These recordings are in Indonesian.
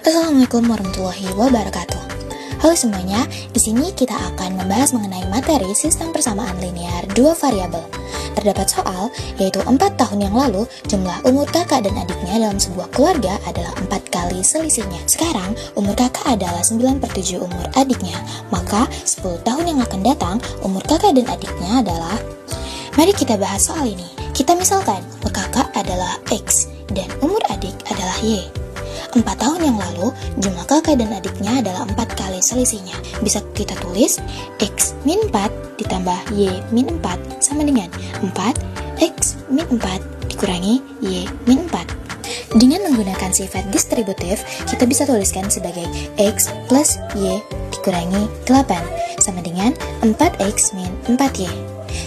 Assalamualaikum warahmatullahi wabarakatuh. Halo semuanya, di sini kita akan membahas mengenai materi sistem persamaan linear dua variabel. Terdapat soal, yaitu 4 tahun yang lalu, jumlah umur kakak dan adiknya dalam sebuah keluarga adalah 4 kali selisihnya. Sekarang, umur kakak adalah 9/7 umur adiknya, maka 10 tahun yang akan datang, umur kakak dan adiknya adalah... Mari kita bahas soal ini. Kita misalkan, umur kakak adalah X, dan umur adik adalah Y. 4 tahun yang lalu, jumlah kakak dan adiknya adalah 4 kali selisihnya. Bisa kita tulis X min 4 ditambah Y min 4 sama dengan 4X min 4 dikurangi Y min 4. Dengan menggunakan sifat distributif, kita bisa tuliskan sebagai X plus Y dikurangi 8 sama dengan 4X min 4Y.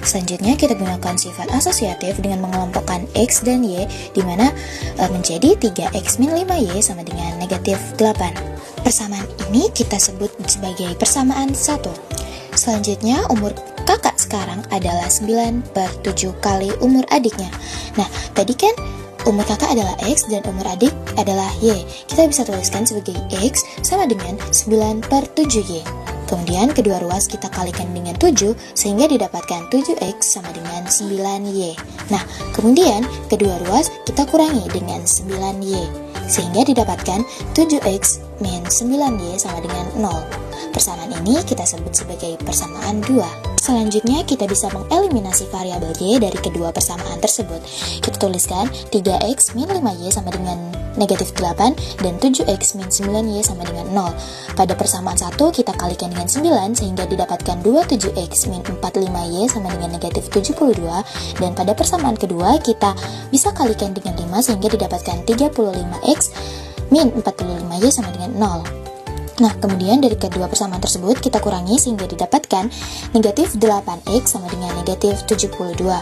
Selanjutnya kita gunakan sifat asosiatif dengan mengelompokkan X dan Y, di mana menjadi 3X min 5Y sama dengan negatif 8. Persamaan ini kita sebut sebagai persamaan 1. Selanjutnya umur kakak sekarang adalah 9/7 kali umur adiknya. Nah, tadi kan umur kakak adalah X dan umur adik adalah Y. Kita bisa tuliskan sebagai X sama dengan 9/7Y. Kemudian kedua ruas kita kalikan dengan 7 sehingga didapatkan 7X sama dengan 9Y. Nah, kemudian kedua ruas kita kurangi dengan 9Y sehingga didapatkan 7X min 9Y sama dengan 0. Persamaan ini kita sebut sebagai persamaan 2. Selanjutnya kita bisa mengeliminasi variabel Y dari kedua persamaan tersebut. Kita tuliskan 3X min 5Y sama dengan negatif 8 dan 7X min 9Y sama dengan 0. Pada persamaan 1 kita kalikan dengan 9 sehingga didapatkan 27X min 45Y sama dengan negatif 72. Dan pada persamaan kedua kita bisa kalikan dengan 5 sehingga didapatkan 35X min 45Y sama dengan 0. Nah, kemudian dari kedua persamaan tersebut kita kurangi sehingga didapatkan negatif 8X sama dengan negatif 72.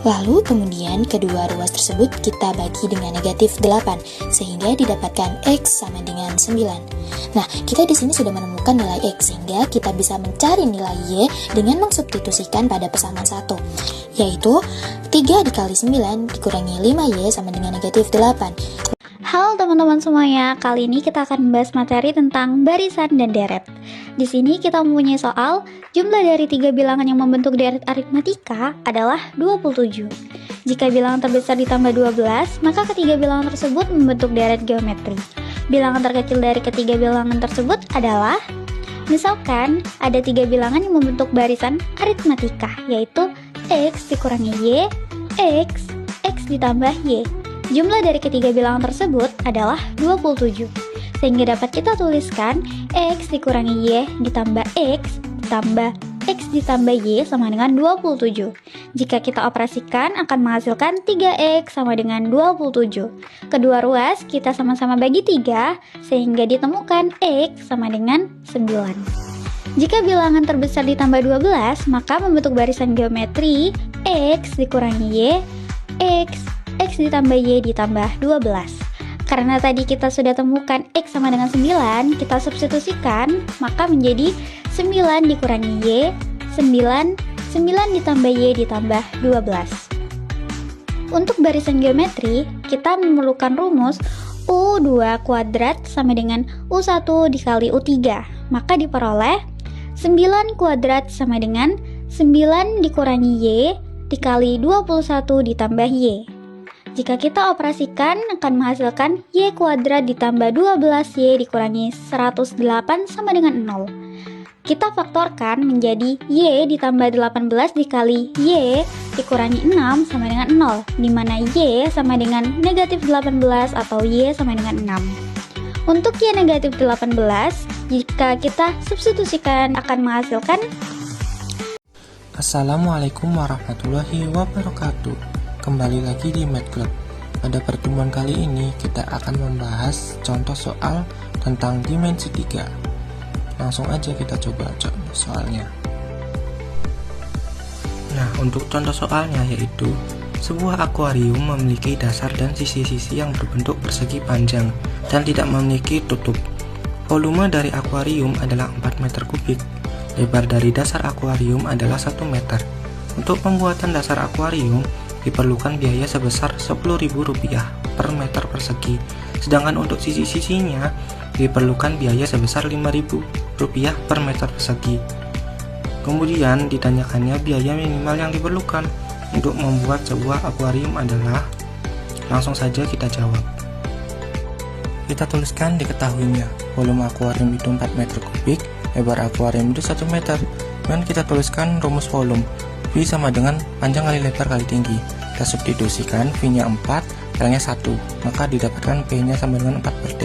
Lalu kemudian kedua ruas tersebut kita bagi dengan negatif 8 sehingga didapatkan X sama dengan 9. Nah, kita di sini sudah menemukan nilai X sehingga kita bisa mencari nilai Y dengan mensubstitusikan pada persamaan 1, yaitu 3 dikali 9 dikurangi 5Y sama dengan negatif 8. Halo teman-teman semuanya, kali ini kita akan membahas materi tentang barisan dan deret. Di sini kita mempunyai soal, jumlah dari 3 bilangan yang membentuk deret aritmatika adalah 27. Jika bilangan terbesar ditambah 12, maka ketiga bilangan tersebut membentuk deret geometri. Bilangan terkecil dari ketiga bilangan tersebut adalah, misalkan ada 3 bilangan yang membentuk barisan aritmatika, yaitu X dikurangi Y, X ditambah Y. Jumlah dari ketiga bilangan tersebut adalah 27, sehingga dapat kita tuliskan X dikurangi Y ditambah X ditambah Y sama dengan 27. Jika kita operasikan akan menghasilkan 3X sama dengan 27. Kedua ruas kita sama-sama bagi 3, sehingga ditemukan X sama dengan 9. Jika bilangan terbesar ditambah 12, maka membentuk barisan geometri X dikurangi Y, X ditambah Y ditambah 12. Karena tadi kita sudah temukan X sama dengan 9, kita substitusikan, maka menjadi 9 dikurangi Y, 9 ditambah Y ditambah 12. Untuk barisan geometri, kita memerlukan rumus U2 kuadrat sama dengan U1 dikali U3. Maka diperoleh 9 kuadrat sama dengan 9 dikurangi Y dikali 21 ditambah Y. Jika kita operasikan akan menghasilkan Y kuadrat ditambah 12Y dikurangi 108 sama dengan 0. Kita faktorkan menjadi Y ditambah 18 dikali Y dikurangi 6 sama dengan 0, di mana Y sama dengan negatif 18 atau Y sama dengan 6. Untuk Y negatif 18, jika kita substitusikan akan menghasilkan. Assalamualaikum warahmatullahi wabarakatuh. Kembali lagi di Math Club. Pada pertemuan kali ini kita akan membahas contoh soal tentang dimensi 3. Langsung aja kita coba soalnya. Nah, untuk contoh soalnya yaitu sebuah akuarium memiliki dasar dan sisi-sisi yang berbentuk persegi panjang dan tidak memiliki tutup. Volume dari akuarium adalah 4 meter kubik. Lebar dari dasar akuarium adalah 1 meter. Untuk pembuatan dasar akuarium diperlukan biaya sebesar Rp10.000 per meter persegi. Sedangkan untuk sisi-sisinya diperlukan biaya sebesar Rp5.000 per meter persegi. Kemudian ditanyakannya biaya minimal yang diperlukan untuk membuat sebuah akuarium adalah, langsung saja kita jawab. Kita tuliskan diketahuinya, volume akuarium itu 4 meter kubik, lebar akuarium itu 1 meter. Dan kita tuliskan rumus volume, V sama dengan panjang kali lebar kali tinggi. Kita substitusikan, V-nya 4, L-nya 1, maka didapatkan P-nya sama dengan 4 per T.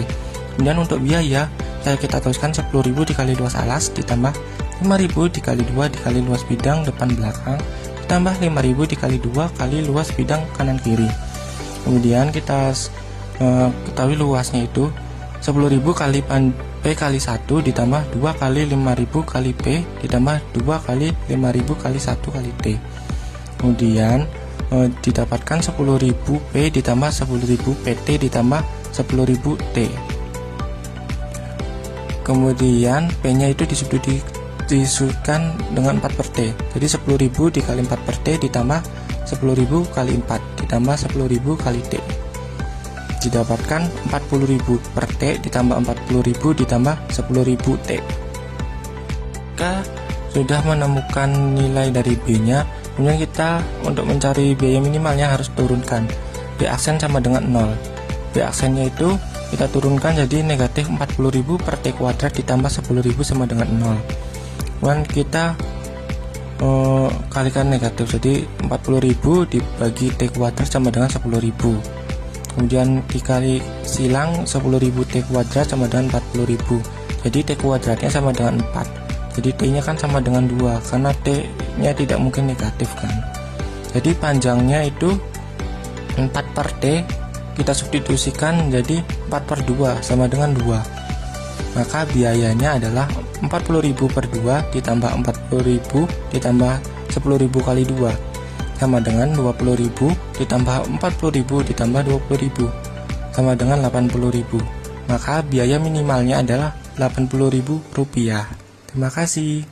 Kemudian untuk biaya, kita tuliskan 10.000 dikali luas alas, ditambah 5.000 dikali 2 dikali luas bidang depan belakang, ditambah 5.000 dikali 2 kali luas bidang kanan kiri. Kemudian kita ketahui luasnya itu 10.000 kali P kali 1 ditambah 2 kali 5.000 kali P ditambah 2 kali 5.000 kali 1 kali T. Kemudian didapatkan 10.000 P ditambah 10.000 PT ditambah 10.000 T. Kemudian P nya itu disudutkan dengan 4 per T. Jadi 10.000 dikali 4 per T ditambah 10.000 kali 4 ditambah 10.000 kali T. Didapatkan 40.000 per T ditambah 40.000 ditambah 10.000 T. Jika sudah menemukan nilai dari B nya, kemudian kita untuk mencari biaya minimalnya harus turunkan. B aksen sama dengan 0. B aksennya itu kita turunkan jadi negatif 40.000 per T kuadrat ditambah 10.000 sama dengan 0. Kemudian kita kalikan negatif, jadi 40.000 dibagi T kuadrat sama dengan 10.000. Kemudian dikali silang 10.000 T kuadrat sama dengan 40.000. Jadi T kuadratnya sama dengan 4. Jadi T nya kan sama dengan 2, karena T nya tidak mungkin negatif kan. Jadi panjangnya itu 4 per T, kita substitusikan jadi 4 per 2 sama dengan 2. Maka biayanya adalah 40.000 per 2 ditambah 40.000 ditambah 10.000 kali 2 sama dengan 20.000 ditambah 40.000 ditambah 20.000 sama dengan 80.000. Maka biaya minimalnya adalah Rp80.000. Terima kasih.